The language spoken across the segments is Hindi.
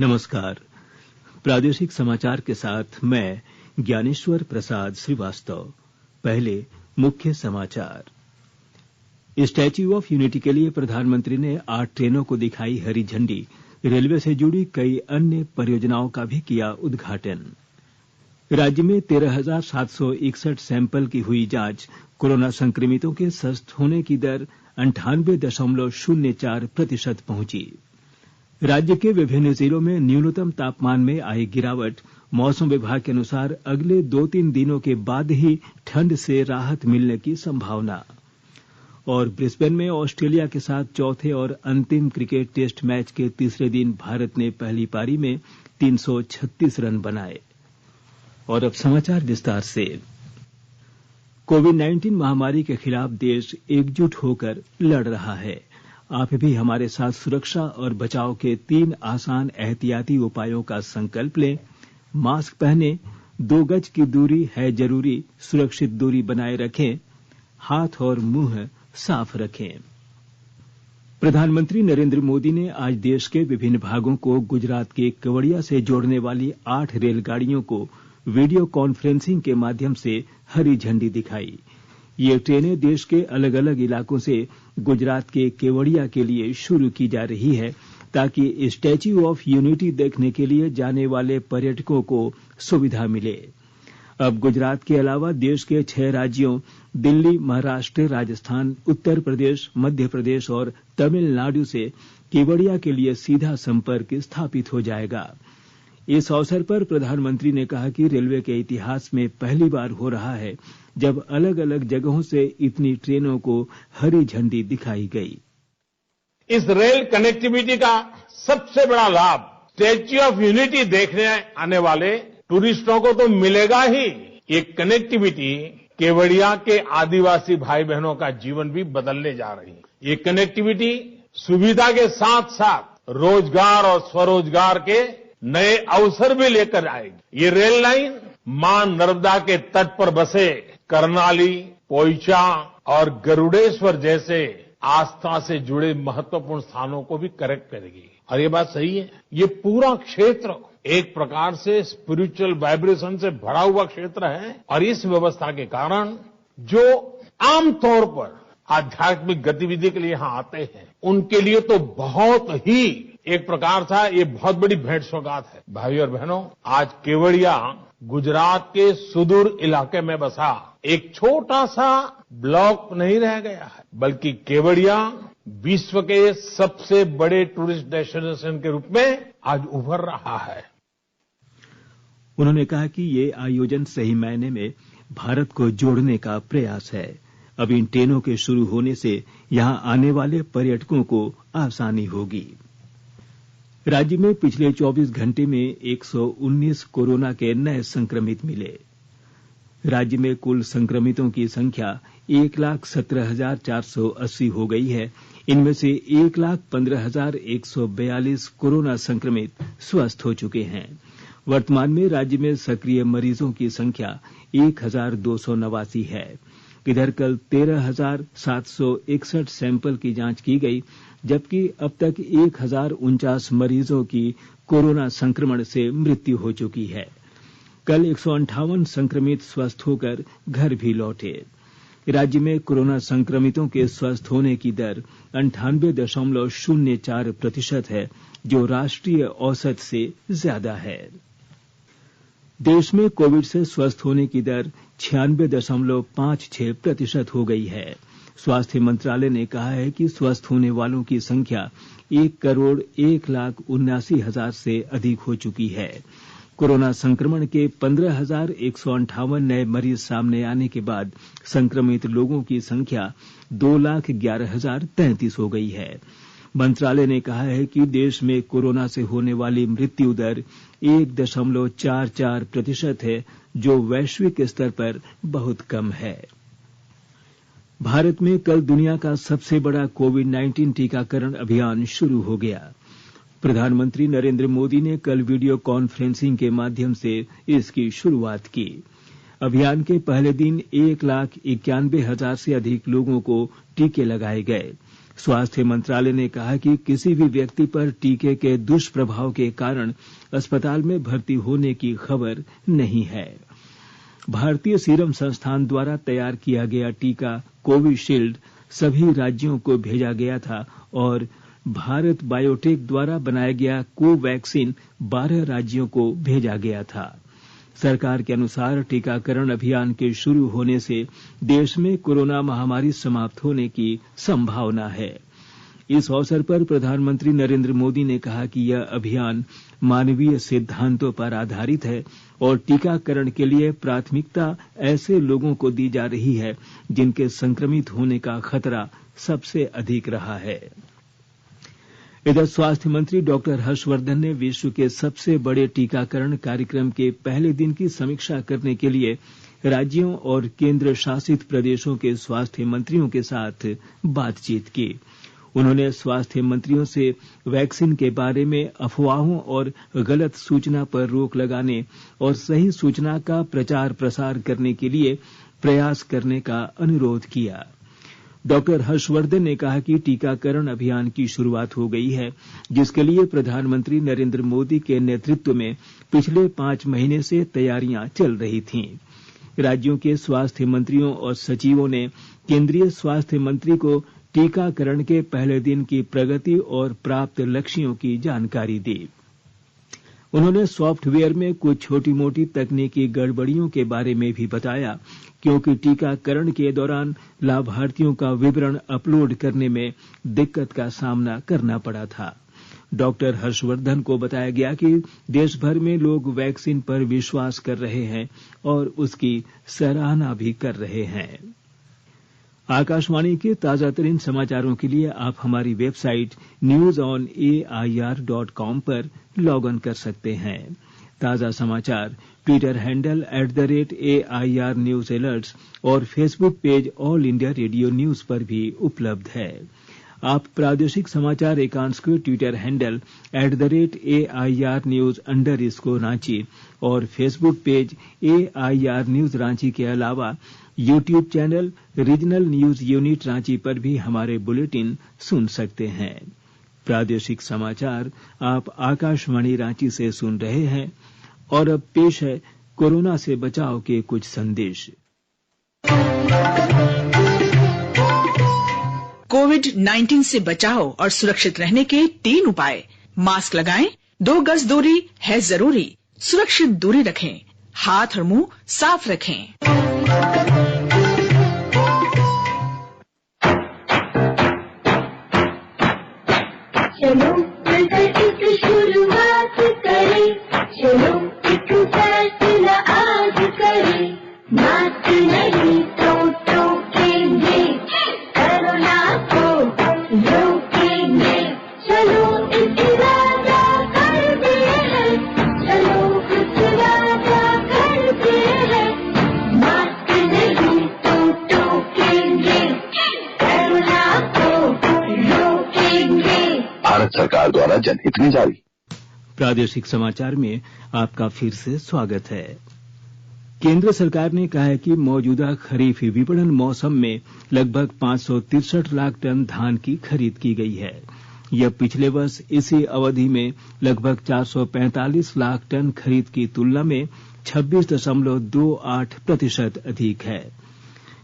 नमस्कार। प्रादेशिक समाचार के साथ मैं ज्ञानेश्वर प्रसाद श्रीवास्तव। पहले मुख्य समाचार। स्टैच्यू ऑफ यूनिटी के लिए प्रधानमंत्री ने 8 ट्रेनों को दिखाई हरी झंडी। रेलवे से जुड़ी कई अन्य परियोजनाओं का भी किया उद्घाटन। राज्य में 13,761 सैंपल की हुई जांच। कोरोना संक्रमितों के स्वस्थ होने की दर 98.04% पहुंची। राज्य के विभिन्न जिलों में न्यूनतम तापमान में आई गिरावट। मौसम विभाग के अनुसार अगले 2-3 दिनों के बाद ही ठंड से राहत मिलने की संभावना। और ब्रिस्बेन में ऑस्ट्रेलिया के साथ चौथे और अंतिम क्रिकेट टेस्ट मैच के तीसरे दिन भारत ने पहली पारी में 336 रन बनाए। और अब समाचार विस्तार से। कोविड-19 महामारी के खिलाफ देश एकजुट होकर लड़ रहा है। आप भी हमारे साथ सुरक्षा और बचाव के 3 आसान एहतियाती उपायों का संकल्प लें। मास्क पहनें, 2 गज की दूरी है जरूरी, सुरक्षित दूरी बनाए रखें, हाथ और मुंह साफ रखें। प्रधानमंत्री नरेंद्र मोदी ने आज देश के विभिन्न भागों को गुजरात के केवड़िया से जोड़ने वाली 8 रेलगाड़ियों को वीडियो कॉन्फ्रेंसिंग के माध्यम से हरी झंडी दिखाई। ये ट्रेनें देश के अलग अलग इलाकों से गुजरात के केवड़िया के लिए शुरू की जा रही है, ताकि स्टैच्यू ऑफ यूनिटी देखने के लिए जाने वाले पर्यटकों को सुविधा मिले। अब गुजरात के अलावा देश के 6 राज्यों दिल्ली, महाराष्ट्र, राजस्थान, उत्तर प्रदेश, मध्य प्रदेश और तमिलनाडु से केवड़िया के लिए सीधा संपर्क स्थापित हो जाएगा। इस अवसर पर प्रधानमंत्री ने कहा कि रेलवे के इतिहास में पहली बार हो रहा है जब अलग अलग जगहों से इतनी ट्रेनों को हरी झंडी दिखाई गई। इस रेल कनेक्टिविटी का सबसे बड़ा लाभ स्टैच्यू ऑफ यूनिटी देखने आने वाले टूरिस्टों को तो मिलेगा ही। ये कनेक्टिविटी केवड़िया के आदिवासी भाई बहनों का जीवन भी बदलने जा रही है। ये कनेक्टिविटी सुविधा के साथ साथ रोजगार और स्वरोजगार के नए अवसर भी लेकर आएगी। ये रेल लाइन मां नर्मदा के तट पर बसे करनाली, पोइचा और गरुड़ेश्वर जैसे आस्था से जुड़े महत्वपूर्ण स्थानों को भी कनेक्ट करेगी। और ये बात सही है, ये पूरा क्षेत्र एक प्रकार से स्पिरिचुअल वाइब्रेशन से भरा हुआ क्षेत्र है। और इस व्यवस्था के कारण जो आमतौर पर आध्यात्मिक गतिविधि के लिए यहां आते हैं, उनके लिए तो बहुत ही एक प्रकार से ये बहुत बड़ी भेंट सौगात है। भाइयों और बहनों, आज केवड़िया गुजरात के सुदूर इलाके में बसा एक छोटा सा ब्लॉक नहीं रह गया है, बल्कि केवड़िया विश्व के सबसे बड़े टूरिस्ट डेस्टिनेशन के रूप में आज उभर रहा है। उन्होंने कहा कि ये आयोजन सही मायने में भारत को जोड़ने का प्रयास है। अब इन ट्रेनों के शुरू होने से यहां आने वाले पर्यटकों को आसानी होगी। राज्य में पिछले 24 घंटे में 119 कोरोना के नए संक्रमित मिले। राज्य में कुल संक्रमितों की संख्या 1,17,480 हो गई है। इनमें से 1,15,142 कोरोना संक्रमित स्वस्थ हो चुके हैं। वर्तमान में राज्य में सक्रिय मरीजों की संख्या 1,289 है। इधर कल 13,761 सैंपल की जांच की गई, जबकि अब तक 1,049 मरीजों की कोरोना संक्रमण से मृत्यु हो चुकी है। कल 158 संक्रमित स्वस्थ होकर घर भी लौटे। राज्य में कोरोना संक्रमितों के स्वस्थ होने की दर 98.04% है, जो राष्ट्रीय औसत से ज्यादा है। देश में कोविड से स्वस्थ होने की दर 96.56% हो गई है। स्वास्थ्य मंत्रालय ने कहा है कि स्वस्थ होने वालों की संख्या 1,01,79,000 से अधिक हो चुकी है। कोरोना संक्रमण के 15,158 नए मरीज सामने आने के बाद संक्रमित लोगों की संख्या 2,11,033 हो गई है। मंत्रालय ने कहा है कि देश में कोरोना से होने वाली मृत्यु दर 1.44% है, जो वैश्विक स्तर पर बहुत कम है। भारत में कल दुनिया का सबसे बड़ा कोविड-19 टीकाकरण अभियान शुरू हो गया। प्रधानमंत्री नरेंद्र मोदी ने कल वीडियो कॉन्फ्रेंसिंग के माध्यम से इसकी शुरुआत की। अभियान के पहले दिन 1,91,000 से अधिक लोगों को टीके लगाए गए। स्वास्थ्य मंत्रालय ने कहा कि किसी भी व्यक्ति पर टीके के दुष्प्रभाव के कारण अस्पताल में भर्ती होने की खबर नहीं है। भारतीय सीरम संस्थान द्वारा तैयार किया गया टीका कोविशील्ड सभी राज्यों को भेजा गया था और भारत बायोटेक द्वारा बनाया गया कोवैक्सीन 12 राज्यों को भेजा गया था। सरकार के अनुसार टीकाकरण अभियान के शुरू होने से देश में कोरोना महामारी समाप्त होने की संभावना है। इस अवसर पर प्रधानमंत्री नरेंद्र मोदी ने कहा कि यह अभियान मानवीय सिद्धांतों पर आधारित है और टीकाकरण के लिए प्राथमिकता ऐसे लोगों को दी जा रही है जिनके संक्रमित होने का खतरा सबसे अधिक रहा है। इधर स्वास्थ्य मंत्री डॉक्टर हर्षवर्धन ने विश्व के सबसे बड़े टीकाकरण कार्यक्रम के पहले दिन की समीक्षा करने के लिए राज्यों और केंद्र शासित प्रदेशों के स्वास्थ्य मंत्रियों के साथ बातचीत की। उन्होंने स्वास्थ्य मंत्रियों से वैक्सीन के बारे में अफवाहों और गलत सूचना पर रोक लगाने और सही सूचना का प्रचार प्रसार करने के लिए प्रयास करने का अनुरोध किया। डॉक्टर हर्षवर्धन ने कहा कि टीकाकरण अभियान की शुरुआत हो गई है, जिसके लिए प्रधानमंत्री नरेंद्र मोदी के नेतृत्व में पिछले 5 महीने से तैयारियां चल रही थीं। राज्यों के स्वास्थ्य मंत्रियों और सचिवों ने केंद्रीय स्वास्थ्य मंत्री को टीकाकरण के पहले दिन की प्रगति और प्राप्त लक्ष्यों की जानकारी दी। उन्होंने सॉफ्टवेयर में कुछ छोटी मोटी तकनीकी गड़बड़ियों के बारे में भी बताया, क्योंकि टीकाकरण के दौरान लाभार्थियों का विवरण अपलोड करने में दिक्कत का सामना करना पड़ा था। डॉक्टर हर्षवर्धन को बताया गया कि देश भर में लोग वैक्सीन पर विश्वास कर रहे हैं और उसकी सराहना भी कर रहे हैं। आकाशवाणी के ताजातरीन समाचारों के लिए आप हमारी वेबसाइट newsonair.com पर लॉग इन कर सकते हैं। ताजा समाचार Twitter handle @AIR news alerts और Facebook page All India Radio news पर भी उपलब्ध है। आप प्रादेशिक समाचार एकांश के ट्विटर हैंडल @AIR न्यूज _ और Facebook page AIR news Ranchi के अलावा YouTube channel regional news unit Ranchi पर भी हमारे बुलेटिन सुन सकते हैं। प्रादेशिक समाचार आप आकाशवाणी रांची से सुन रहे हैं और अब पेश है कोरोना से बचाव के कुछ संदेश। कोविड-19 से बचाव और सुरक्षित रहने के 3 उपाय। मास्क लगाएं, 2 गज दूरी है जरूरी, सुरक्षित दूरी रखें, हाथ और मुंह साफ रखें। चलो मिलकर इस शुरुआत करें, चलो एक फैसला आज करें, मास्क नहीं तो टोकेंगे, कोरोना को रोकेंगे, चलो इरादा करते हैं, चलो इरादा करते हैं, मास्क नहीं तो टोकेंगे, कोरोना को रोकेंगे। भारत सरकार द्वारा जनहित में जारी। प्रादेशिक समाचार में आपका फिर से स्वागत है। केंद्र सरकार ने कहा है कि मौजूदा खरीफ विपणन मौसम में लगभग 563 लाख टन धान की खरीद की गई है। यह पिछले वर्ष इसी अवधि में लगभग 445 लाख टन खरीद की तुलना में 26.28% अधिक है।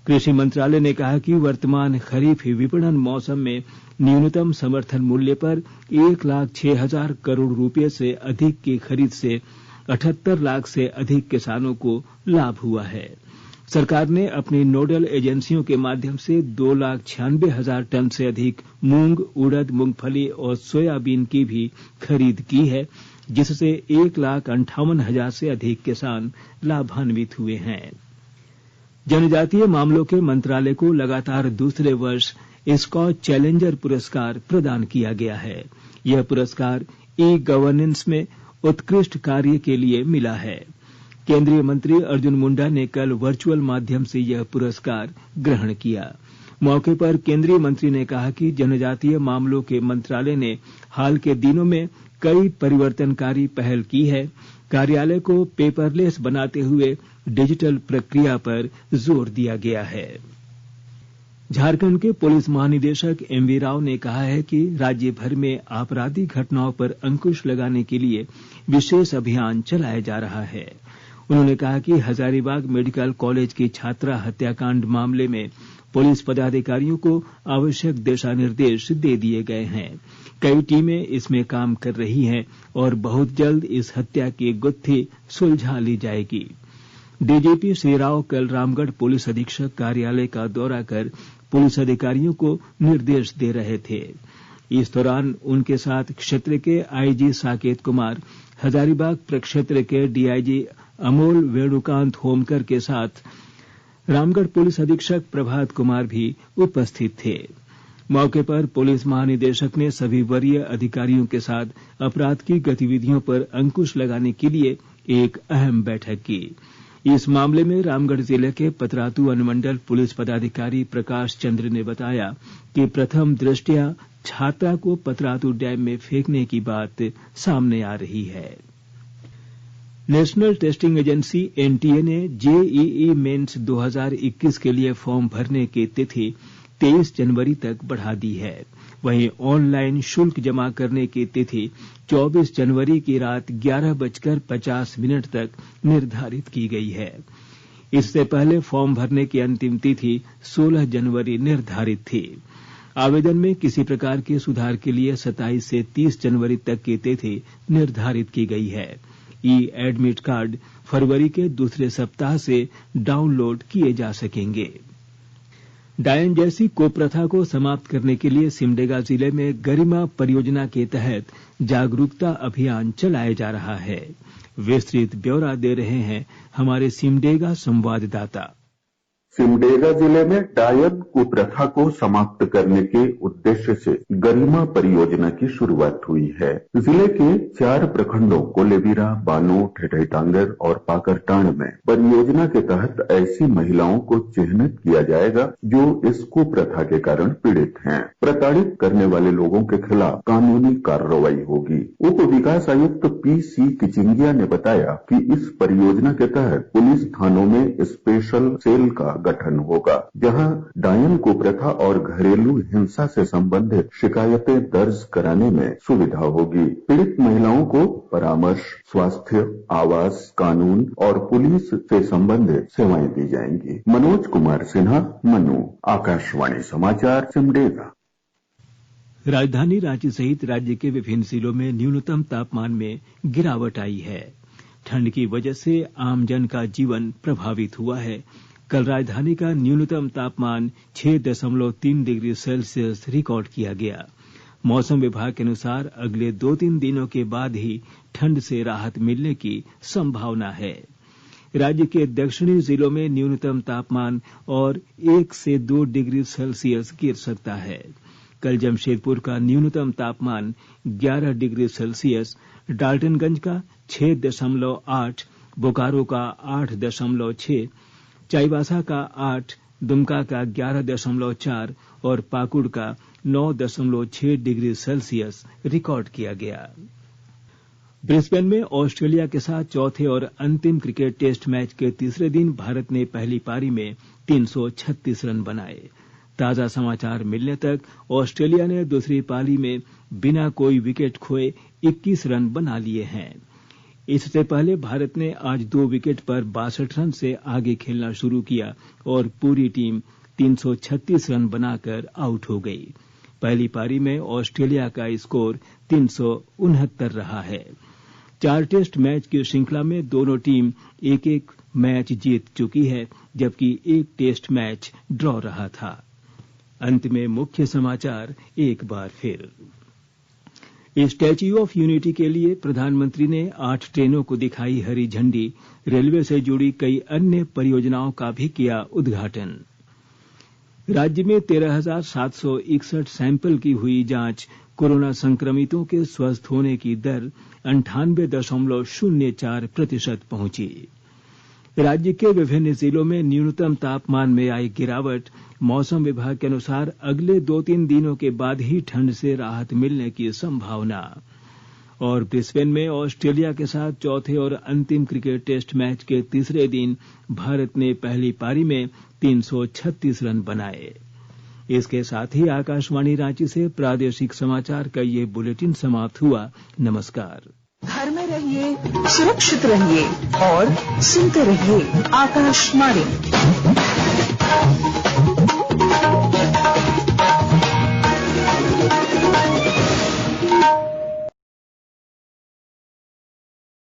कृषि मंत्रालय ने कहा कि वर्तमान खरीफ विपणन मौसम में न्यूनतम समर्थन मूल्य पर 1,06,000 करोड़ रुपए से अधिक की खरीद से 78 लाख से अधिक किसानों को लाभ हुआ है। सरकार ने अपनी नोडल एजेंसियों के माध्यम से 2,96,000 टन से अधिक मूंग, उड़द, मूंगफली और सोयाबीन की भी खरीद की है, जिससे 1,58,000 से अधिक किसान लाभान्वित हुए हैं। जनजातीय मामलों के मंत्रालय को लगातार दूसरे वर्ष स्कॉच चैलेंजर पुरस्कार प्रदान किया गया है। यह पुरस्कार ई गवर्नेंस में उत्कृष्ट कार्य के लिए मिला है। केंद्रीय मंत्री अर्जुन मुंडा ने कल वर्चुअल माध्यम से यह पुरस्कार ग्रहण किया। मौके पर केंद्रीय मंत्री ने कहा कि जनजातीय मामलों के मंत्रालय ने हाल के दिनों में कई परिवर्तनकारी पहल की है। कार्यालय को पेपरलेस बनाते हुए डिजिटल प्रक्रिया पर जोर दिया गया है। झारखंड के पुलिस महानिदेशक एमवी राव ने कहा है कि राज्य भर में आपराधिक घटनाओं पर अंकुश लगाने के लिए विशेष अभियान चलाया जा रहा है। उन्होंने कहा कि हजारीबाग मेडिकल कॉलेज की छात्रा हत्याकांड मामले में पुलिस पदाधिकारियों को आवश्यक दिशा निर्देश दे दिए गए हैं। कई टीमें इसमें काम कर रही हैं और बहुत जल्द इस हत्या की गुत्थी सुलझा ली जाएगी। डीजीपी श्री राव कल रामगढ़ पुलिस अधीक्षक कार्यालय का दौरा कर पुलिस अधिकारियों को निर्देश दे रहे थे। इस दौरान उनके साथ क्षेत्र के आईजी साकेत कुमार, हजारीबाग प्रक्षेत्र के डीआईजी अमोल वेणुकांत होमकर के साथ रामगढ़ पुलिस अधीक्षक प्रभात कुमार भी उपस्थित थे। मौके पर पुलिस महानिदेशक ने सभी वरीय अधिकारियों के साथ अपराध की गतिविधियों पर अंकुश लगाने के लिए एक अहम बैठक की। इस मामले में रामगढ़ जिले के पतरातू अनुमंडल पुलिस पदाधिकारी प्रकाश चंद्र ने बताया कि प्रथम दृष्टया छात्रा को पतरातू डैम में फेंकने की बात सामने आ रही है। नेशनल टेस्टिंग एजेंसी एनटीए ने जेईई मेंस 2021 के लिए फॉर्म भरने की तिथि 23 जनवरी तक बढ़ा दी है। वहीं ऑनलाइन शुल्क जमा करने की तिथि 24 जनवरी की रात 11:50 तक निर्धारित की गई है। इससे पहले फॉर्म भरने की अंतिम तिथि 16 जनवरी निर्धारित थी। आवेदन में किसी प्रकार के सुधार के लिए 27 से 30 जनवरी तक की तिथि निर्धारित की गई है। ई एडमिट कार्ड फरवरी के दूसरे सप्ताह से डाउनलोड किए जा सकेंगे। डायन जैसी कुप्रथा को समाप्त करने के लिए सिमडेगा जिले में गरिमा परियोजना के तहत जागरूकता अभियान चलाया जा रहा है। विस्तृत ब्यौरा दे रहे हैं हमारे सिमडेगा संवाददाता। सिमडेगा जिले में डायन कुप्रथा को समाप्त करने के उद्देश्य से गरिमा परियोजना की शुरुआत हुई है। जिले के 4 प्रखंडों कोलेबिरा, बानो, ठेठईटांगर और पाकरटांड में परियोजना के तहत ऐसी महिलाओं को चिन्हित किया जाएगा जो इस कुप्रथा के कारण पीड़ित हैं। प्रताड़ित करने वाले लोगों के खिलाफ कानूनी कार्रवाई होगी। उप विकास आयुक्त पीसी किचिंगिया ने बताया कि इस परियोजना के तहत पुलिस थानों में स्पेशल सेल का गठन होगा, जहां डायन कुप्रथा और घरेलू हिंसा से संबंधित शिकायतें दर्ज कराने में सुविधा होगी। पीड़ित महिलाओं को परामर्श, स्वास्थ्य, आवास, कानून और पुलिस से संबंधित सेवाएं दी जाएंगी। मनोज कुमार सिन्हा, मनु, आकाशवाणी समाचार, सिमडेगा। राजधानी रांची सहित राज्य के विभिन्न जिलों में न्यूनतम तापमान में गिरावट आई है। ठंड की वजह से आमजन का जीवन प्रभावित हुआ है। कल राजधानी का न्यूनतम तापमान 6.3 डिग्री सेल्सियस रिकॉर्ड किया गया। मौसम विभाग के अनुसार अगले 2-3 दिनों के बाद ही ठंड से राहत मिलने की संभावना है। राज्य के दक्षिणी जिलों में न्यूनतम तापमान और 1 से 2 डिग्री सेल्सियस गिर सकता है। कल जमशेदपुर का न्यूनतम तापमान 11 डिग्री सेल्सियस, डाल्टनगंज का 6.8, बोकारो का 8.6, चाईबासा का 8, दुमका का 11.4 और पाकुड़ का 9.6 डिग्री सेल्सियस रिकॉर्ड किया गया। ब्रिस्बेन में ऑस्ट्रेलिया के साथ चौथे और अंतिम क्रिकेट टेस्ट मैच के तीसरे दिन भारत ने पहली पारी में 336 रन बनाए। ताजा समाचार मिलने तक ऑस्ट्रेलिया ने दूसरी पारी में बिना कोई विकेट खोए 21 रन बना लिए हैं। इससे पहले भारत ने आज 2 विकेट पर 62 रन से आगे खेलना शुरू किया और पूरी टीम 336 रन बनाकर आउट हो गई। पहली पारी में ऑस्ट्रेलिया का स्कोर 369 रहा है। 4 टेस्ट मैच की श्रृंखला में दोनों टीम एक-एक मैच जीत चुकी है, जबकि एक टेस्ट मैच ड्रॉ रहा था। अंत में मुख्य समाचार एक बार फिर। स्टैच्यू ऑफ यूनिटी के लिए प्रधानमंत्री ने 8 ट्रेनों को दिखाई हरी झंडी। रेलवे से जुड़ी कई अन्य परियोजनाओं का भी किया उद्घाटन। राज्य में 13,761 सैंपल की हुई जांच। कोरोना संक्रमितों के स्वस्थ होने की दर 98.04% पहुंची। राज्य के विभिन्न जिलों में न्यूनतम तापमान में आई गिरावट। मौसम विभाग के अनुसार अगले 2-3 दिनों के बाद ही ठंड से राहत मिलने की संभावना। और ब्रिस्बेन में ऑस्ट्रेलिया के साथ चौथे और अंतिम क्रिकेट टेस्ट मैच के तीसरे दिन भारत ने पहली पारी में 336 रन बनाए। इसके साथ ही आकाशवाणी रांची से प्रादेशिक समाचार का ये बुलेटिन समाप्त हुआ। नमस्कार। घर में रहिए, सुरक्षित रहिए और सुनते रहिए आकाशवाणी।